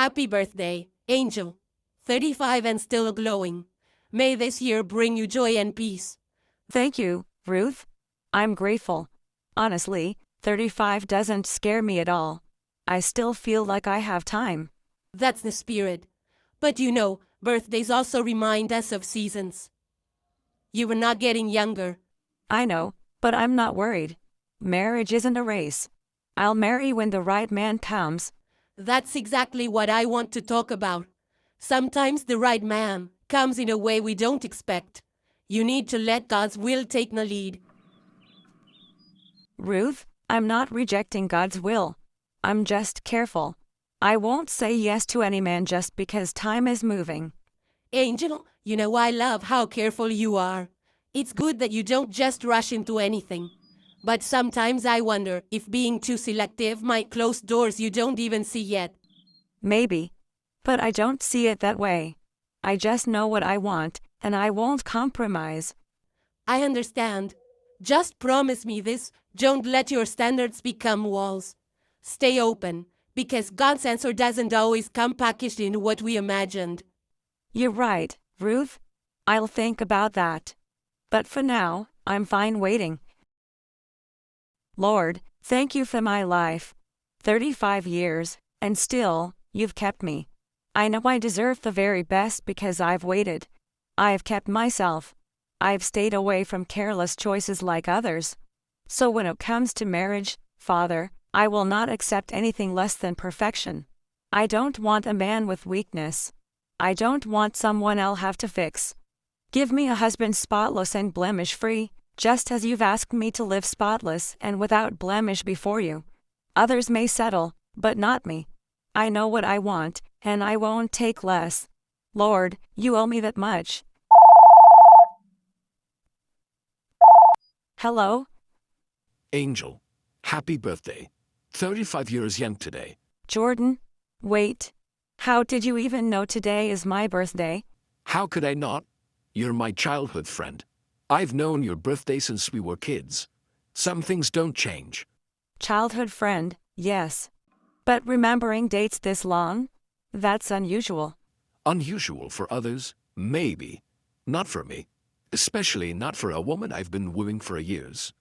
Happy birthday, Angel. 35 and still glowing. May this year bring you joy and peace. Thank you, Ruth. I'm grateful. Honestly, 35 doesn't scare me at all. I still feel like I have time. That's the spirit. But you know, birthdays also remind us of seasons. You were not getting younger. I know, but I'm not worried. Marriage isn't a race. I'll marry when the right man comes. That's exactly what I want to talk about. Sometimes the right man comes in a way we don't expect. You need to let God's will take the lead. Ruth, I'm not rejecting God's will. I'm just careful. I won't say yes to any man just because time is moving. Angel, you know I love how careful you are. It's good that you don't just rush into anything. But sometimes I wonder if being too selective might close doors you don't even see yet. Maybe. But I don't see it that way. I just know what I want, and I won't compromise. I understand. Just promise me this. Don't let your standards become walls. Stay open, because God's answer doesn't always come packaged in what we imagined. You're right, Ruth. I'll think about that. But for now, I'm fine waiting. Lord, thank you for my life. 35 years, and still, you've kept me. I know I deserve the very best because I've waited. I've kept myself. I've stayed away from careless choices like others. So when it comes to marriage, Father, I will not accept anything less than perfection. I don't want a man with weakness. I don't want someone I'll have to fix. Give me a husband spotless and blemish-free, just as you've asked me to live spotless and without blemish before you. Others may settle, but not me. I know what I want, and I won't take less. Lord, you owe me that much. Hello? Angel, happy birthday. 35 years young today. Jordan? Wait. How did you even know today is my birthday? How could I not? You're my childhood friend. I've known your birthday since we were kids. Some things don't change. Childhood friend, yes. But remembering dates this long? That's unusual. Unusual for others, maybe. Not for me. Especially not for a woman I've been wooing for years.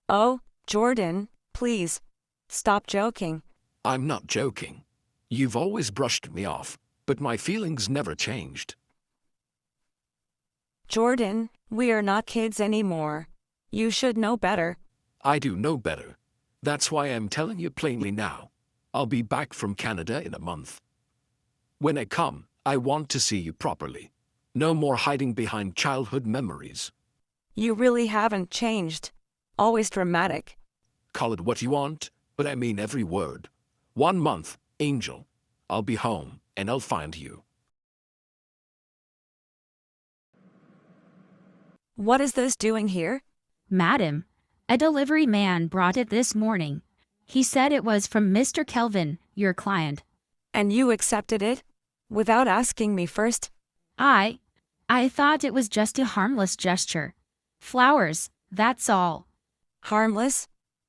Oh, Jordan, please. Stop joking. I'm not joking. You've always brushed me off, but my feelings never changed. Jordan, we are not kids anymore. You should know better. I do know better. That's why I'm telling you plainly now. I'll be back from Canada in a month. When I come, I want to see you properly. No more hiding behind childhood memories. You really haven't changed. Always dramatic. Call it what you want, but I mean every word. 1 month, Angel. I'll be home, and I'll find you. What is this doing here? Madam, a delivery man brought it this morning. He said it was from Mr. Kelvin, your client. And you accepted it? Without asking me first? I thought it was just a harmless gesture. Flowers, that's all. Harmless?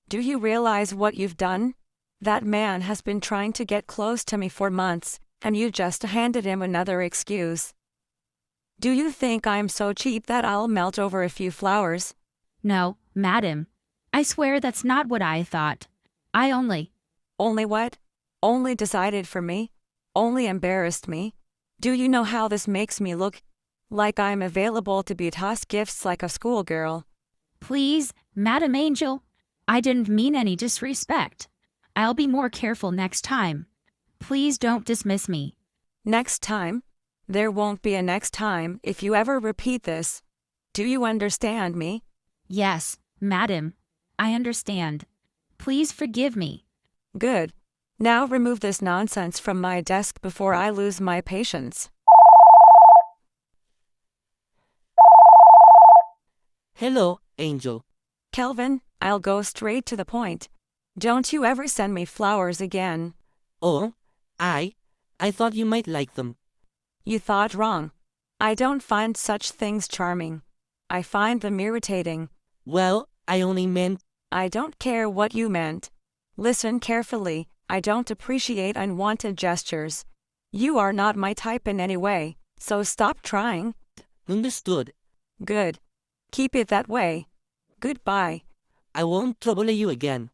Do you realize what you've done? That man has been trying to get close to me for months, and you just handed him another excuse. Do you think I'm so cheap that I'll melt over a few flowers? No, madam. I swear that's not what I thought. I only... Only what? Only decided for me? Only embarrassed me? Do you know how this makes me look? Like I'm available to be tossed gifts like a schoolgirl. Please, Madam Angel. I didn't mean any disrespect. I'll be more careful next time. Please don't dismiss me. Next time? There won't be a next time if you ever repeat this. Do you understand me? Yes, madam. I understand. Please forgive me. Good. Now remove this nonsense from my desk before I lose my patience. Hello, Angel. Kelvin, I'll go straight to the point. Don't you ever send me flowers again. Oh, I thought you might like them. You thought wrong. I don't find such things charming. I find them irritating. Well, I only meant... I don't care what you meant. Listen carefully, I don't appreciate unwanted gestures. You are not my type in any way, so stop trying. Understood. Good. Keep it that way. Goodbye. I won't trouble you again.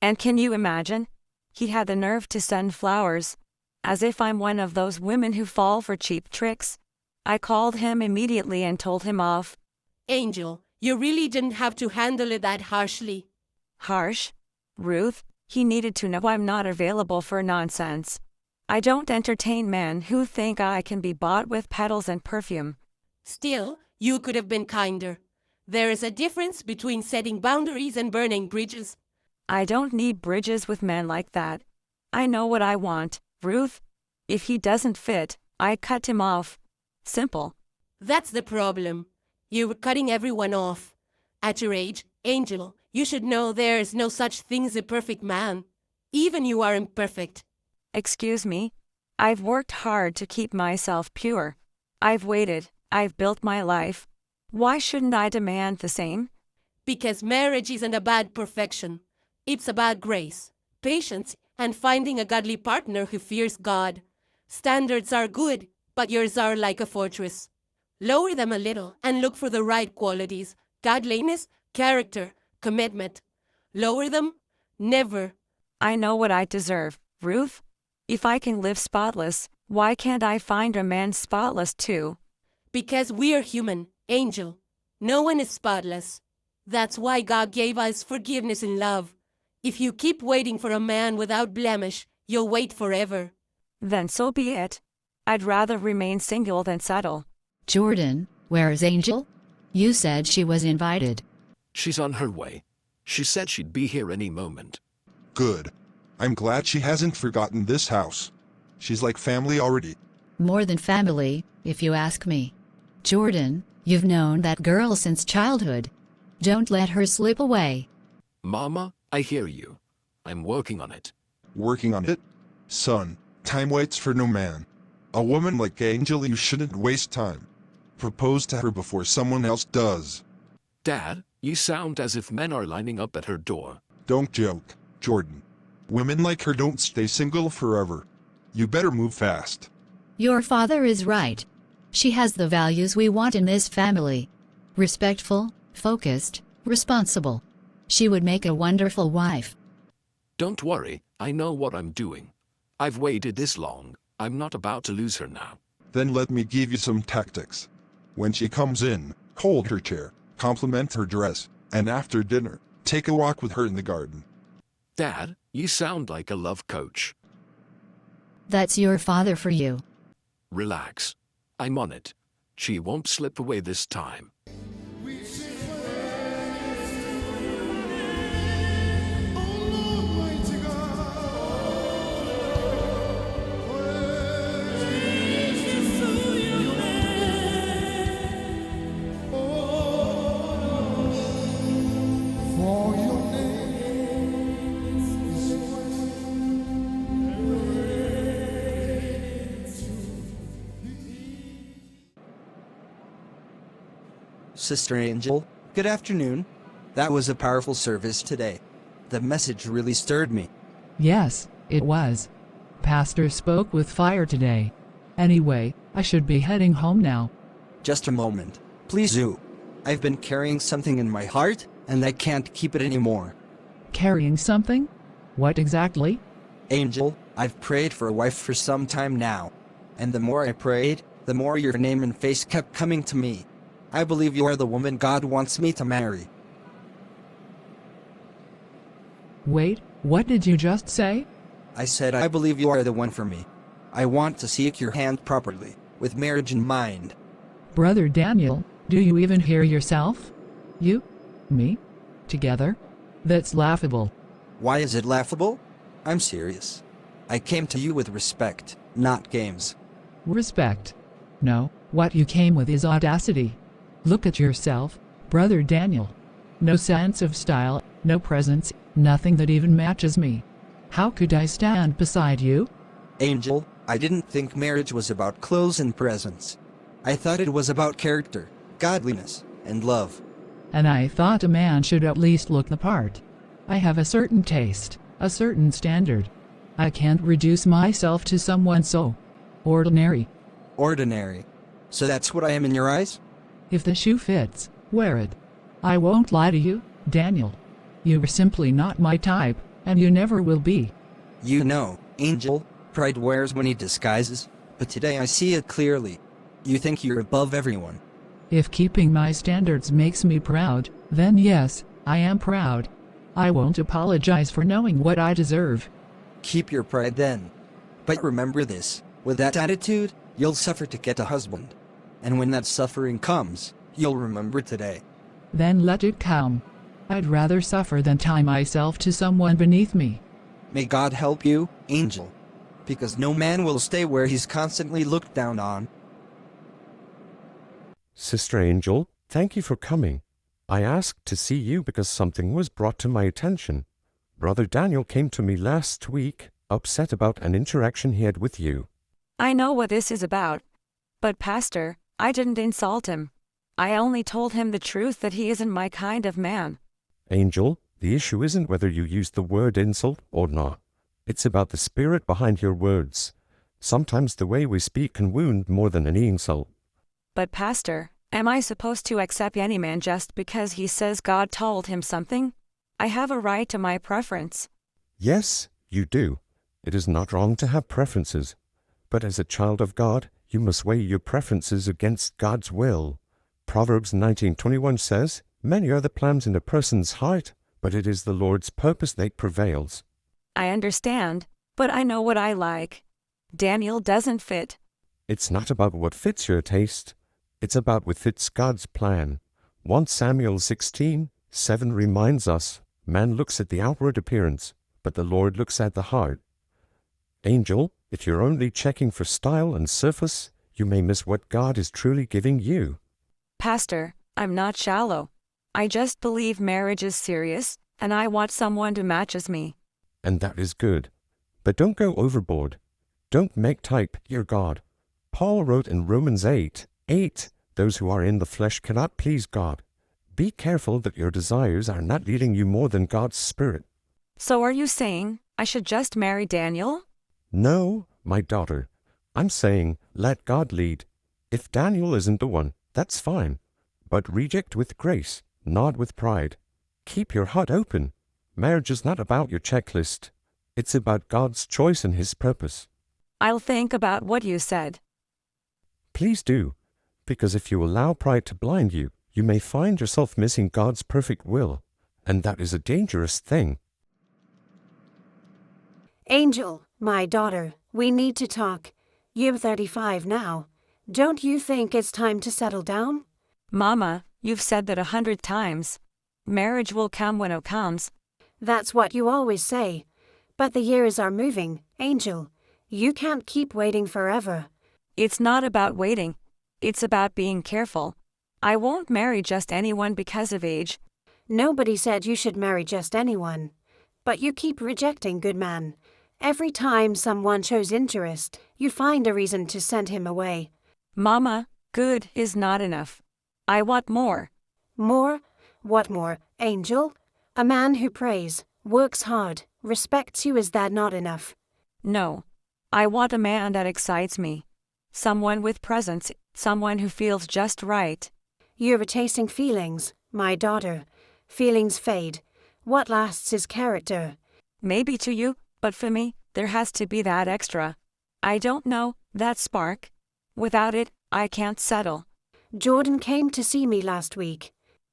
And can you imagine? He had the nerve to send flowers. As if I'm one of those women who fall for cheap tricks. I called him immediately and told him off. Angel, you really didn't have to handle it that harshly. Harsh? Ruth, he needed to know I'm not available for nonsense. I don't entertain men who think I can be bought with petals and perfume. Still, you could have been kinder. There is a difference between setting boundaries and burning bridges. I don't need bridges with men like that. I know what I want, Ruth. If he doesn't fit, I cut him off. Simple. That's the problem. You were cutting everyone off. At your age, Angel, you should know there is no such thing as a perfect man. Even you are imperfect. Excuse me? I've worked hard to keep myself pure. I've waited. I've built my life. Why shouldn't I demand the same? Because marriage isn't about perfection. It's about grace, patience, and finding a godly partner who fears God. Standards are good, but yours are like a fortress. Lower them a little and look for the right qualities: godliness, character, commitment. Lower them? Never. I know what I deserve, Ruth. If I can live spotless, why can't I find a man spotless too? Because we're human, Angel. No one is spotless. That's why God gave us forgiveness and love. If you keep waiting for a man without blemish, you'll wait forever. Then so be it. I'd rather remain single than settle. Jordan, where is Angel? You said she was invited. She's on her way. She said she'd be here any moment. Good. I'm glad she hasn't forgotten this house. She's like family already. More than family, if you ask me. Jordan, you've known that girl since childhood. Don't let her slip away. Mama, I hear you. I'm working on it. Working on it? Son, time waits for no man. A woman like Angel, you shouldn't waste time. Propose to her before someone else does. Dad, you sound as if men are lining up at her door. Don't joke, Jordan. Women like her don't stay single forever. You better move fast. Your father is right. She has the values we want in this family. Respectful, focused, responsible. She would make a wonderful wife. Don't worry, I know what I'm doing. I've waited this long. I'm not about to lose her now. Then let me give you some tactics. When she comes in, hold her chair, compliment her dress, and after dinner, take a walk with her in the garden. Dad, you sound like a love coach. That's your father for you. Relax. I'm on it. She won't slip away this time. Sister Angel, good afternoon. That was a powerful service today. The message really stirred me. Yes, it was. Pastor spoke with fire today. Anyway, I should be heading home now. Just a moment. Please do. I've been carrying something in my heart, and I can't keep it anymore. Carrying something? What exactly? Angel, I've prayed for a wife for some time now. And the more I prayed, the more your name and face kept coming to me. I believe you are the woman God wants me to marry. Wait, what did you just say? I said I believe you are the one for me. I want to seek your hand properly, with marriage in mind. Brother Daniel, do you even hear yourself? You? Me? Together? That's laughable. Why is it laughable? I'm serious. I came to you with respect, not games. Respect. No, what you came with is audacity. Look at yourself, Brother Daniel. No sense of style, no presence, nothing that even matches me. How could I stand beside you? Angel, I didn't think marriage was about clothes and presents. I thought it was about character, godliness, and love. and I thought a man should at least look the part. I have a certain taste, a certain standard. I can't reduce myself to someone so ordinary. Ordinary. So that's what I am in your eyes? If the shoe fits, wear it. I won't lie to you, Daniel. You are simply not my type, and you never will be. You know, Angel, pride wears many disguises, but today I see it clearly. You think you're above everyone. If keeping my standards makes me proud, then yes, I am proud. I won't apologize for knowing what I deserve. Keep your pride then. But remember this, with that attitude, you'll suffer to get a husband. And when that suffering comes, you'll remember today. Then let it come. I'd rather suffer than tie myself to someone beneath me. May God help you, Angel. Because no man will stay where he's constantly looked down on. Sister Angel, thank you for coming. I asked to see you because something was brought to my attention. Brother Daniel came to me last week, upset about an interaction he had with you. I know what this is about. But Pastor, I didn't insult him. I only told him the truth that he isn't my kind of man. Angel, the issue isn't whether you use the word insult or not. It's about the spirit behind your words. Sometimes the way we speak can wound more than any insult. But Pastor, am I supposed to accept any man just because he says God told him something? I have a right to my preference. Yes, you do. It is not wrong to have preferences. But as a child of God, you must weigh your preferences against God's will. Proverbs 19:21 says, "Many are the plans in a person's heart, but it is the Lord's purpose that prevails." I understand, but I know what I like. Daniel doesn't fit. It's not about what fits your taste. It's about what fits God's plan. 1 Samuel 16:7 reminds us, man looks at the outward appearance, but the Lord looks at the heart. Angel, if you're only checking for style and surface, you may miss what God is truly giving you. Pastor, I'm not shallow. I just believe marriage is serious, and I want someone to matches me. And that is good. But don't go overboard. Don't make type your God. Paul wrote in Romans 8:8, "Those who are in the flesh cannot please God." Be careful that your desires are not leading you more than God's Spirit. So are you saying I should just marry Daniel? No, my daughter. I'm saying let God lead. If Daniel isn't the one, that's fine. But reject with grace, not with pride. Keep your heart open. Marriage is not about your checklist. It's about God's choice and His purpose. I'll think about what you said. Please do, because if you allow pride to blind you, you may find yourself missing God's perfect will, and that is a dangerous thing. Angel, my daughter, we need to talk. You're 35 now. Don't you think it's time to settle down? Mama, you've said that 100 times. Marriage will come when it comes. That's what you always say. But the years are moving, Angel. You can't keep waiting forever. It's not about waiting. It's about being careful. I won't marry just anyone because of age. Nobody said you should marry just anyone. But you keep rejecting good men. Every time someone shows interest, you find a reason to send him away. Mama, good is not enough. I want more. More? What more, Angel? A man who prays, works hard, respects you, is that not enough? No. I want a man that excites me. Someone with presence, someone who feels just right. You're chasing feelings, my daughter. Feelings fade. What lasts is character. Maybe to you, but for me, there has to be that extra. I don't know, that spark. Without it, I can't settle. Jordan came to see me last week.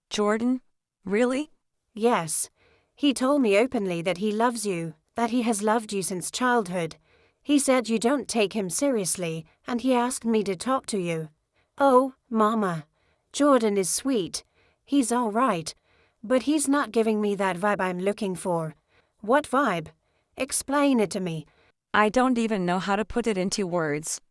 Jordan? Really? Yes. He told me openly that he loves you, that he has loved you since childhood. He said you don't take him seriously, and he asked me to talk to you. Oh, Mama. Jordan is sweet. He's all right. But he's not giving me that vibe I'm looking for. What vibe? Explain it to me. I don't even know how to put it into words.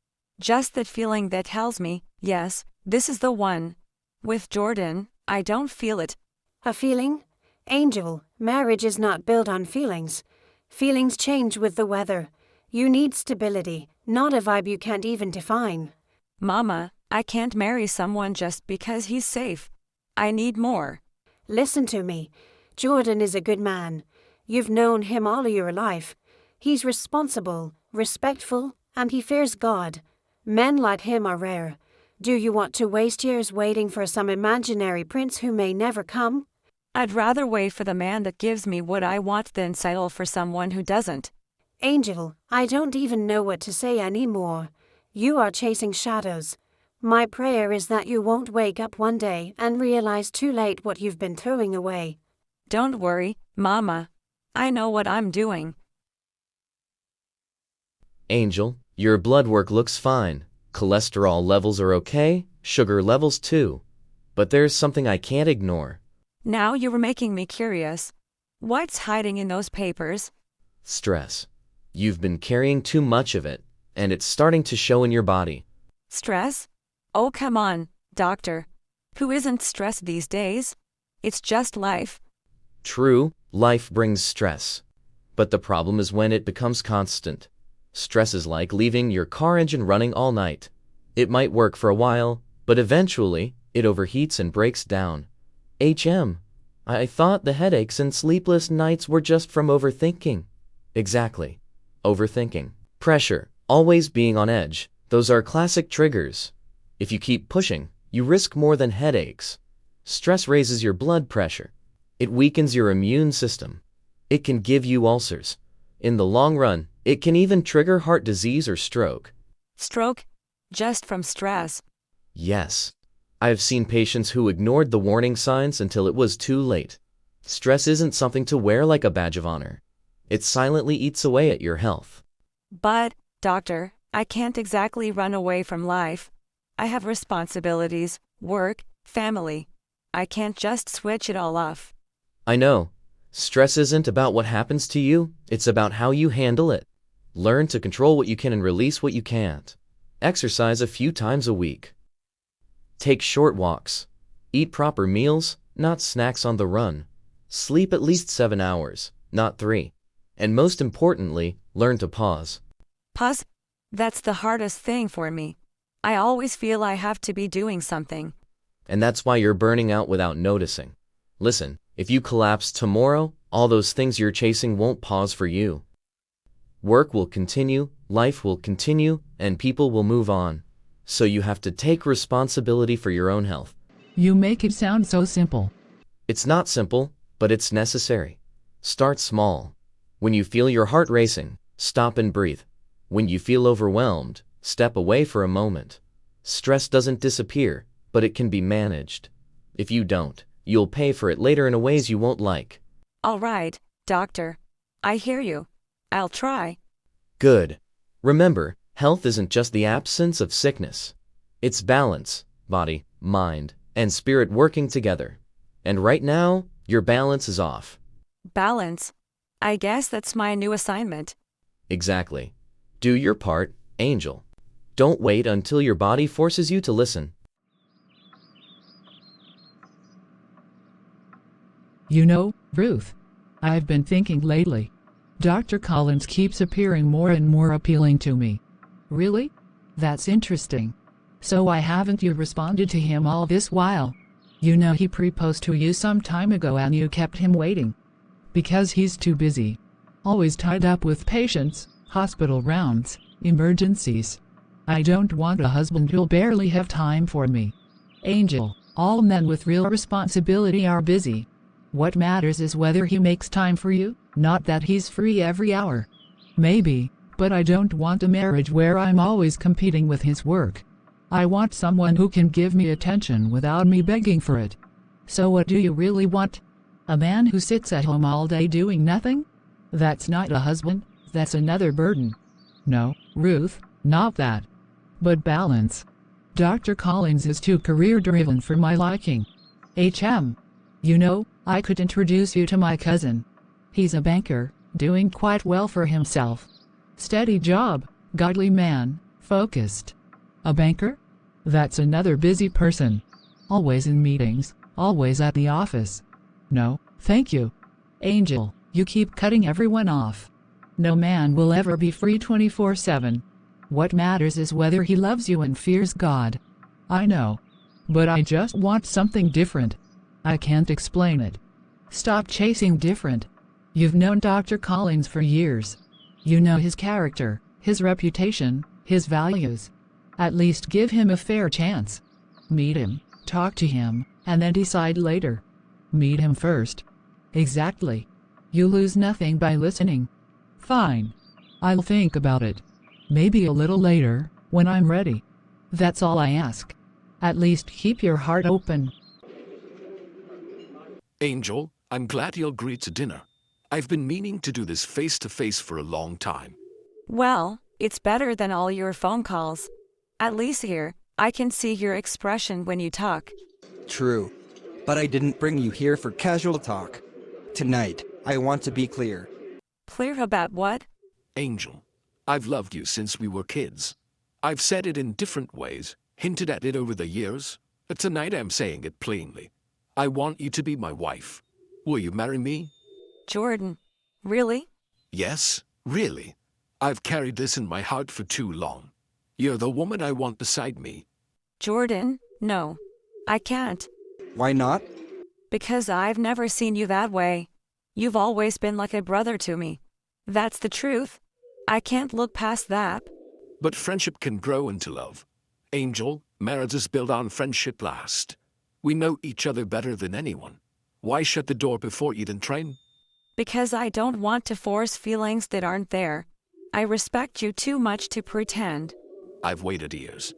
Just that feeling that tells me, yes, this is the one. With Jordan, I don't feel it. A feeling? Angel, marriage is not built on feelings. Feelings change with the weather. You need stability, not a vibe you can't even define. Mama, I can't marry someone just because he's safe. I need more. Listen to me. Jordan is a good man. You've known him all your life. He's responsible, respectful, and he fears God. Men like him are rare. Do you want to waste years waiting for some imaginary prince who may never come? I'd rather wait for the man that gives me what I want than settle for someone who doesn't. Angel, I don't even know what to say anymore. You are chasing shadows. My prayer is that you won't wake up one day and realize too late what you've been throwing away. Don't worry, Mama. I know what I'm doing. Angel, your blood work looks fine. Cholesterol levels are okay, sugar levels too. But there's something I can't ignore. Now you were making me curious. What's hiding in those papers? Stress. You've been carrying too much of it, and it's starting to show in your body. Stress? Oh, come on, doctor. Who isn't stressed these days? It's just life. True, life brings stress. But the problem is when it becomes constant. Stress is like leaving your car engine running all night. It might work for a while, but eventually, it overheats and breaks down. I thought the headaches and sleepless nights were just from overthinking. Exactly. Overthinking. Pressure. Always being on edge. Those are classic triggers. If you keep pushing, you risk more than headaches. Stress raises your blood pressure. It weakens your immune system. It can give you ulcers. In the long run, it can even trigger heart disease or stroke. Stroke? Just from stress? Yes. I have seen patients who ignored the warning signs until it was too late. Stress isn't something to wear like a badge of honor. It silently eats away at your health. But, doctor, I can't exactly run away from life. I have responsibilities, work, family. I can't just switch it all off. I know. Stress isn't about what happens to you, it's about how you handle it. Learn to control what you can and release what you can't. Exercise a few times a week. Take short walks. Eat proper meals, not snacks on the run. Sleep at least 7 hours, not 3. And most importantly, learn to pause. Pause? That's the hardest thing for me. I always feel I have to be doing something. And that's why you're burning out without noticing. Listen, if you collapse tomorrow, all those things you're chasing won't pause for you. Work will continue, life will continue, and people will move on. So you have to take responsibility for your own health. You make it sound so simple. It's not simple, but it's necessary. Start small. When you feel your heart racing, stop and breathe. When you feel overwhelmed, step away for a moment. Stress doesn't disappear, but it can be managed. If you don't, you'll pay for it later in ways you won't like. All right, doctor. I hear you. I'll try. Good. Remember, health isn't just the absence of sickness. It's balance, body, mind, and spirit working together. And right now, your balance is off. Balance? I guess that's my new assignment. Exactly. Do your part, Angel. Don't wait until your body forces you to listen. You know, Ruth, I've been thinking lately. Dr. Collins keeps appearing more and more appealing to me. Really? That's interesting. So why haven't you responded to him all this while? You know he proposed to you some time ago and you kept him waiting. Because he's too busy. Always tied up with patients, hospital rounds, emergencies. I don't want a husband who'll barely have time for me. Angel, all men with real responsibility are busy. What matters is whether he makes time for you, not that he's free every hour. Maybe, but I don't want a marriage where I'm always competing with his work. I want someone who can give me attention without me begging for it. So what do you really want? A man who sits at home all day doing nothing? That's not a husband, that's another burden. No, Ruth, not that. But balance. Dr. Collins is too career-driven for my liking. You know, I could introduce you to my cousin. He's a banker, doing quite well for himself. Steady job, godly man, focused. A banker? That's another busy person. Always in meetings, always at the office. No, thank you. Angel, you keep cutting everyone off. No man will ever be free 24/7. What matters is whether he loves you and fears God. I know. But I just want something different. I can't explain it. Stop chasing different. You've known Dr. Collins for years. You know his character, his reputation, his values. At least give him a fair chance. Meet him, talk to him, and then decide later. Meet him first. Exactly. You lose nothing by listening. Fine. I'll think about it. Maybe a little later, when I'm ready. That's all I ask. At least keep your heart open. Angel, I'm glad you agreed to dinner. I've been meaning to do this face to face for a long time. Well, it's better than all your phone calls. At least here, I can see your expression when you talk. True. But I didn't bring you here for casual talk. Tonight, I want to be clear. Clear about what? Angel, I've loved you since we were kids. I've said it in different ways, hinted at it over the years, but tonight I'm saying it plainly. I want you to be my wife. Will you marry me? Jordan, really? Yes, really. I've carried this in my heart for too long. You're the woman I want beside me. Jordan, no. I can't. Why not? Because I've never seen you that way. You've always been like a brother to me. That's the truth. I can't look past that. But friendship can grow into love. Angel, marriage is built on friendship last. We know each other better than anyone. Why shut the door before Eden train? Because I don't want to force feelings that aren't there. I respect you too much to pretend. I've waited years.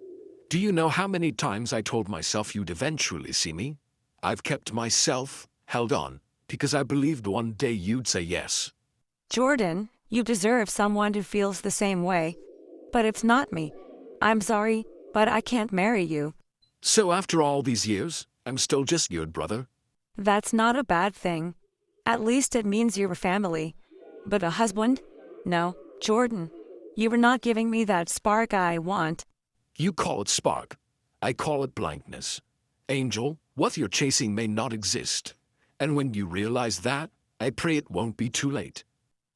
Do you know how many times I told myself you'd eventually see me? I've kept myself, held on, because I believed one day you'd say yes. Jordan, you deserve someone who feels the same way. But it's not me. I'm sorry, but I can't marry you. So after all these years, I'm still just your brother? That's not a bad thing. At least it means you're a family. But a husband? No, Jordan. You were not giving me that spark I want. You call it spark. I call it blankness. Angel, what you're chasing may not exist. And when you realize that, I pray it won't be too late.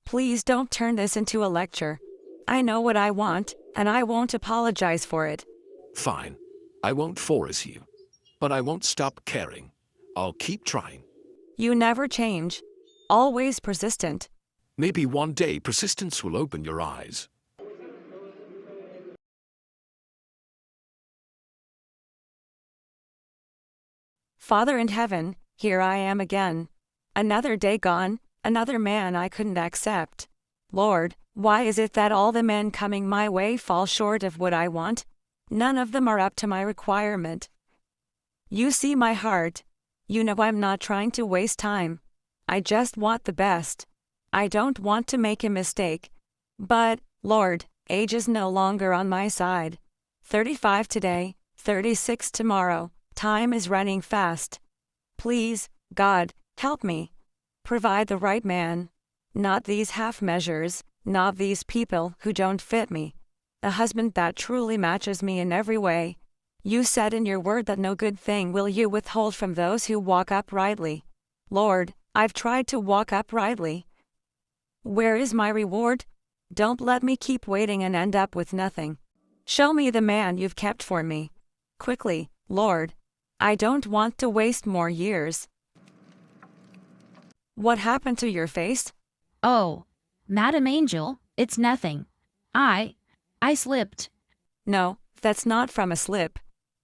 Please don't turn this into a lecture. I know what I want, and I won't apologize for it. Fine. I won't force you. But I won't stop caring. I'll keep trying. You never change. Always persistent. Maybe one day persistence will open your eyes. Father in heaven, here I am again. Another day gone, another man I couldn't accept. Lord, why is it that all the men coming my way fall short of what I want? None of them are up to my requirement. You see my heart. You know I'm not trying to waste time. I just want the best. I don't want to make a mistake. But, Lord, age is no longer on my side. 35 today, 36 tomorrow. Time is running fast. Please, God, help me. Provide the right man. Not these half measures, not these people who don't fit me. A husband that truly matches me in every way. You said in your word that no good thing will you withhold from those who walk uprightly. Lord, I've tried to walk uprightly. Where is my reward? Don't let me keep waiting and end up with nothing. Show me the man you've kept for me. Quickly, Lord. I don't want to waste more years. What happened to your face? Oh, Madam Angel, it's nothing. I slipped. No, that's not from a slip.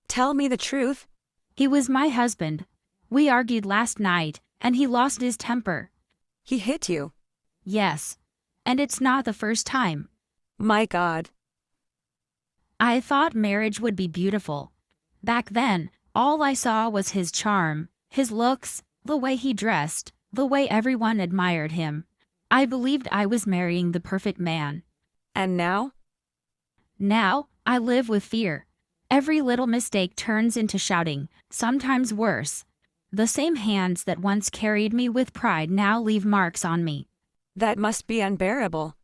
Tell me the truth. He was my husband. We argued last night, and he lost his temper. He hit you? Yes. And it's not the first time. My God. I thought marriage would be beautiful. Back then, all I saw was his charm, his looks, the way he dressed, the way everyone admired him. I believed I was marrying the perfect man. And now? Now, I live with fear. Every little mistake turns into shouting, sometimes worse. The same hands that once carried me with pride now leave marks on me. That must be unbearable.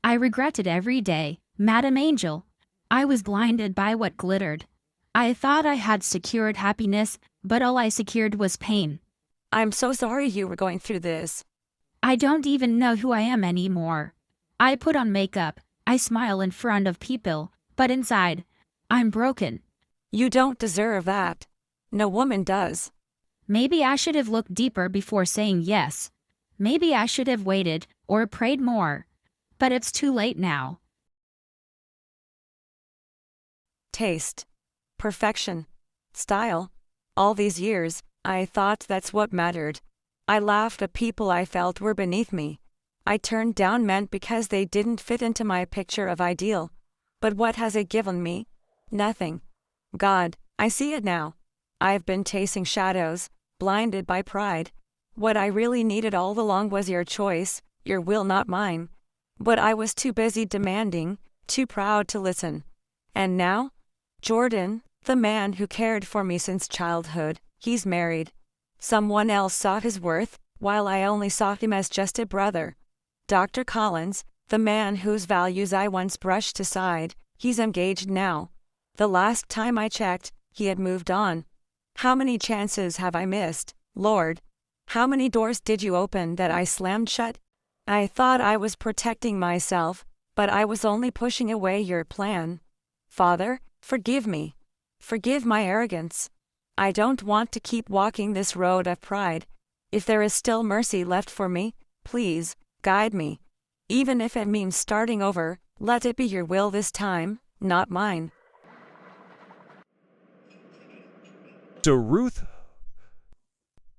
I regret it every day, Madam Angel. I was blinded by what glittered. I thought I had secured happiness, but all I secured was pain. I'm so sorry you were going through this. I don't even know who I am anymore. I put on makeup, I smile in front of people, but inside, I'm broken. You don't deserve that. No woman does. Maybe I should have looked deeper before saying yes. Maybe I should have waited or prayed more. But it's too late now. Taste. Perfection. Style. All these years, I thought that's what mattered. I laughed at people I felt were beneath me. I turned down men because they didn't fit into my picture of ideal. But what has it given me? Nothing. God, I see it now. I've been chasing shadows, blinded by pride. What I really needed all along was your choice, your will, not mine. But I was too busy demanding, too proud to listen. And now? Jordan, the man who cared for me since childhood, he's married. Someone else saw his worth, while I only saw him as just a brother. Dr. Collins, the man whose values I once brushed aside, he's engaged now. The last time I checked, he had moved on. How many chances have I missed, Lord? How many doors did you open that I slammed shut? I thought I was protecting myself, but I was only pushing away your plan. Father, forgive me. Forgive my arrogance. I don't want to keep walking this road of pride. If there is still mercy left for me, please, guide me. Even if it means starting over, let it be your will this time, not mine.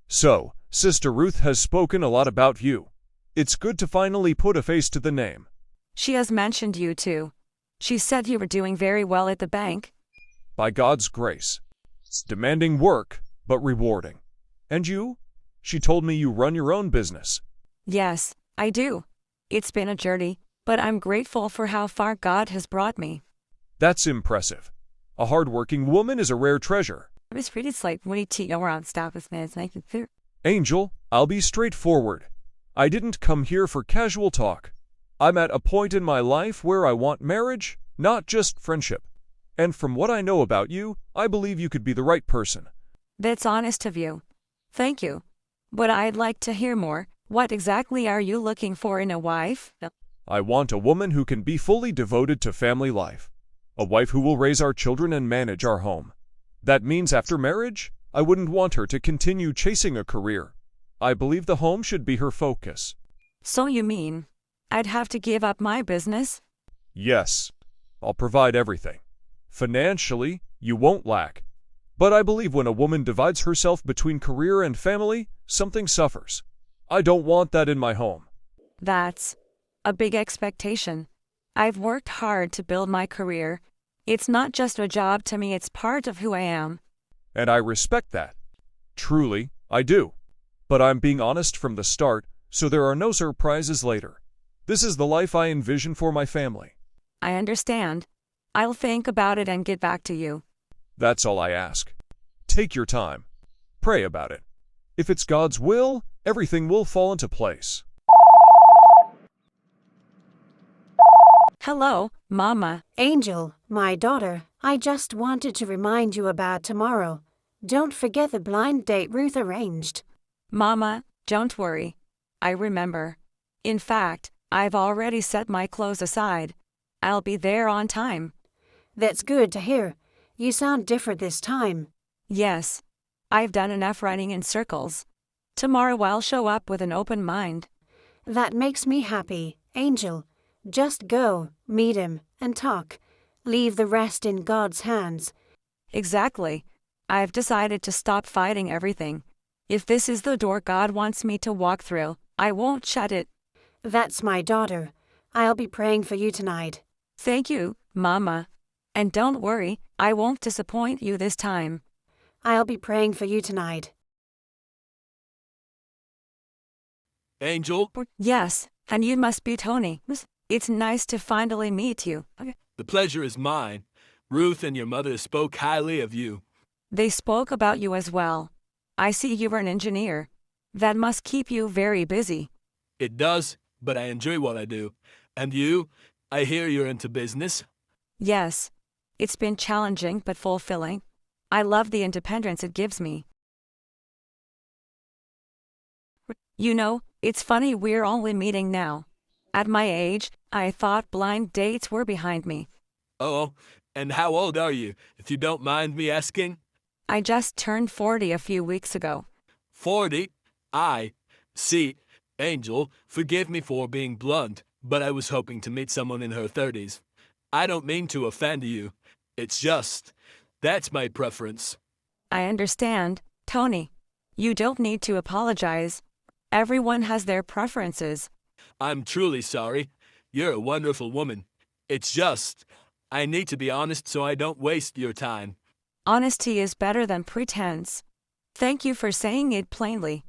So, Sister Ruth has spoken a lot about you. It's good to finally put a face to the name. She has mentioned you too. She said you were doing very well at the bank. By God's grace. It's demanding work, but rewarding. And you? She told me you run your own business. Yes, I do. It's been a journey, but I'm grateful for how far God has brought me. That's impressive. A hard-working woman is a rare treasure. I was pretty like when you around stop with me. Angel, I'll be straightforward. I didn't come here for casual talk. I'm at a point in my life where I want marriage, not just friendship. And from what I know about you, I believe you could be the right person. That's honest of you. Thank you. But I'd like to hear more. What exactly are you looking for in a wife? I want a woman who can be fully devoted to family life. A wife who will raise our children and manage our home. That means after marriage, I wouldn't want her to continue chasing a career. I believe the home should be her focus. So you mean, I'd have to give up my business? Yes. I'll provide everything. Financially, you won't lack. But I believe when a woman divides herself between career and family, something suffers. I don't want that in my home. That's a big expectation. I've worked hard to build my career. It's not just a job to me, it's part of who I am. And I respect that. Truly, I do. But I'm being honest from the start, so there are no surprises later. This is the life I envision for my family. I understand. I'll think about it and get back to you. That's all I ask. Take your time. Pray about it. If it's God's will, everything will fall into place. Hello, Mama. Angel, my daughter, I just wanted to remind you about tomorrow. Don't forget the blind date Ruth arranged. Mama, don't worry. I remember. In fact, I've already set my clothes aside. I'll be there on time. That's good to hear. You sound different this time. Yes. I've done enough running in circles. Tomorrow I'll show up with an open mind. That makes me happy, Angel. Just go, meet him, and talk. Leave the rest in God's hands. Exactly. I've decided to stop fighting everything. If this is the door God wants me to walk through, I won't shut it. That's my daughter. I'll be praying for you tonight. Thank you, Mama. And don't worry, I won't disappoint you this time. I'll be praying for you tonight. Angel? Yes, and you must be Tony. It's nice to finally meet you. The pleasure is mine. Ruth and your mother spoke highly of you. They spoke about you as well. I see you are an engineer. That must keep you very busy. It does, but I enjoy what I do. And you? I hear you're into business. Yes. It's been challenging but fulfilling. I love the independence it gives me. You know, it's funny we're only meeting now. At my age, I thought blind dates were behind me. Oh, and how old are you, if you don't mind me asking? I just turned 40 a few weeks ago. 40? See, Angel, forgive me for being blunt, but I was hoping to meet someone in her 30s. I don't mean to offend you. It's just, that's my preference. I understand, Tony. You don't need to apologize. Everyone has their preferences. I'm truly sorry. You're a wonderful woman. It's just, I need to be honest so I don't waste your time. Honesty is better than pretense. Thank you for saying it plainly.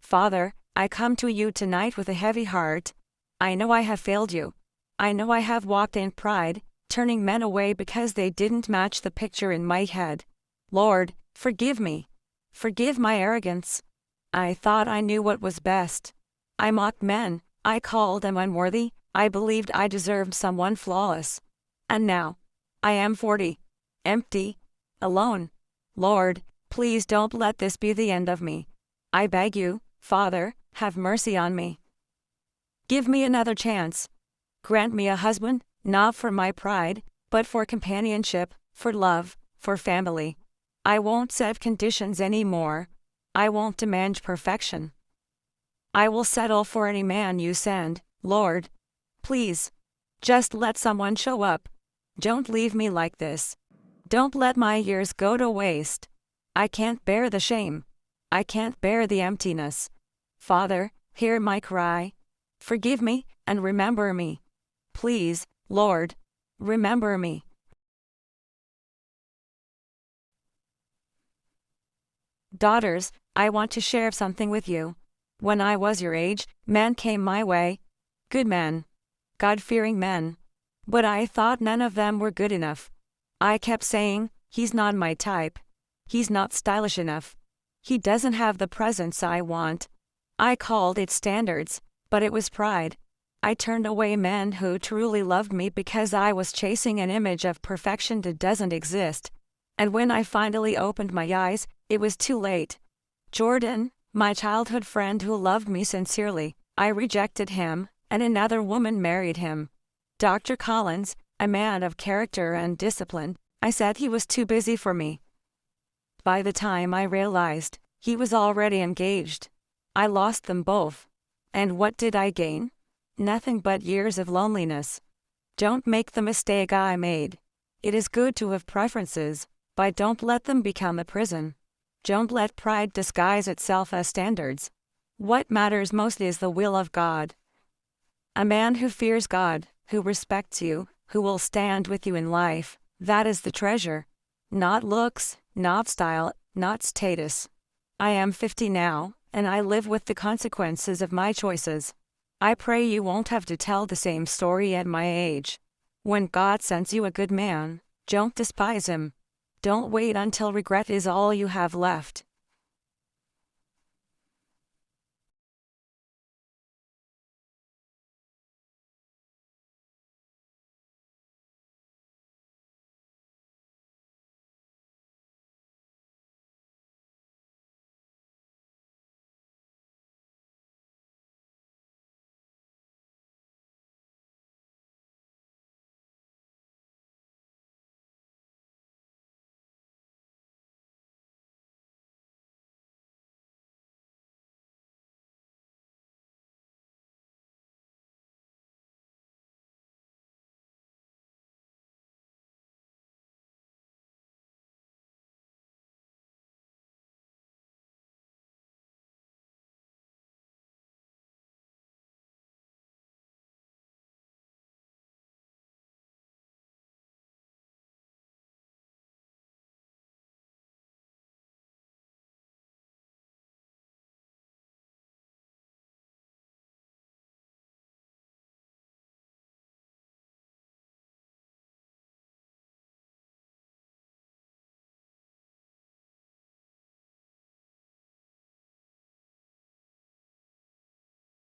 Father, I come to you tonight with a heavy heart. I know I have failed you. I know I have walked in pride, turning men away because they didn't match the picture in my head. Lord, forgive me. Forgive my arrogance. I thought I knew what was best. I mocked men, I called them unworthy, I believed I deserved someone flawless. And now, I am 40, empty, alone. Lord, please don't let this be the end of me. I beg you, Father, have mercy on me. Give me another chance. Grant me a husband, not for my pride, but for companionship, for love, for family. I won't set conditions anymore. I won't demand perfection. I will settle for any man you send, Lord. Please, just let someone show up. Don't leave me like this. Don't let my years go to waste. I can't bear the shame. I can't bear the emptiness. Father, hear my cry. Forgive me and remember me. Please, Lord, remember me. Daughters, I want to share something with you. When I was your age, men came my way. Good men. God-fearing men. But I thought none of them were good enough. I kept saying, he's not my type. He's not stylish enough. He doesn't have the presence I want. I called it standards, but it was pride. I turned away men who truly loved me because I was chasing an image of perfection that doesn't exist. And when I finally opened my eyes, it was too late. Jordan, my childhood friend who loved me sincerely, I rejected him, and another woman married him. Dr. Collins, a man of character and discipline, I said he was too busy for me. By the time I realized, he was already engaged. I lost them both. And what did I gain? Nothing but years of loneliness. Don't make the mistake I made. It is good to have preferences, but don't let them become a prison. Don't let pride disguise itself as standards. What matters most is the will of God. A man who fears God, who respects you, who will stand with you in life, that is the treasure. Not looks, not style, not status. I am 50 now, and I live with the consequences of my choices. I pray you won't have to tell the same story at my age. When God sends you a good man, don't despise him. Don't wait until regret is all you have left.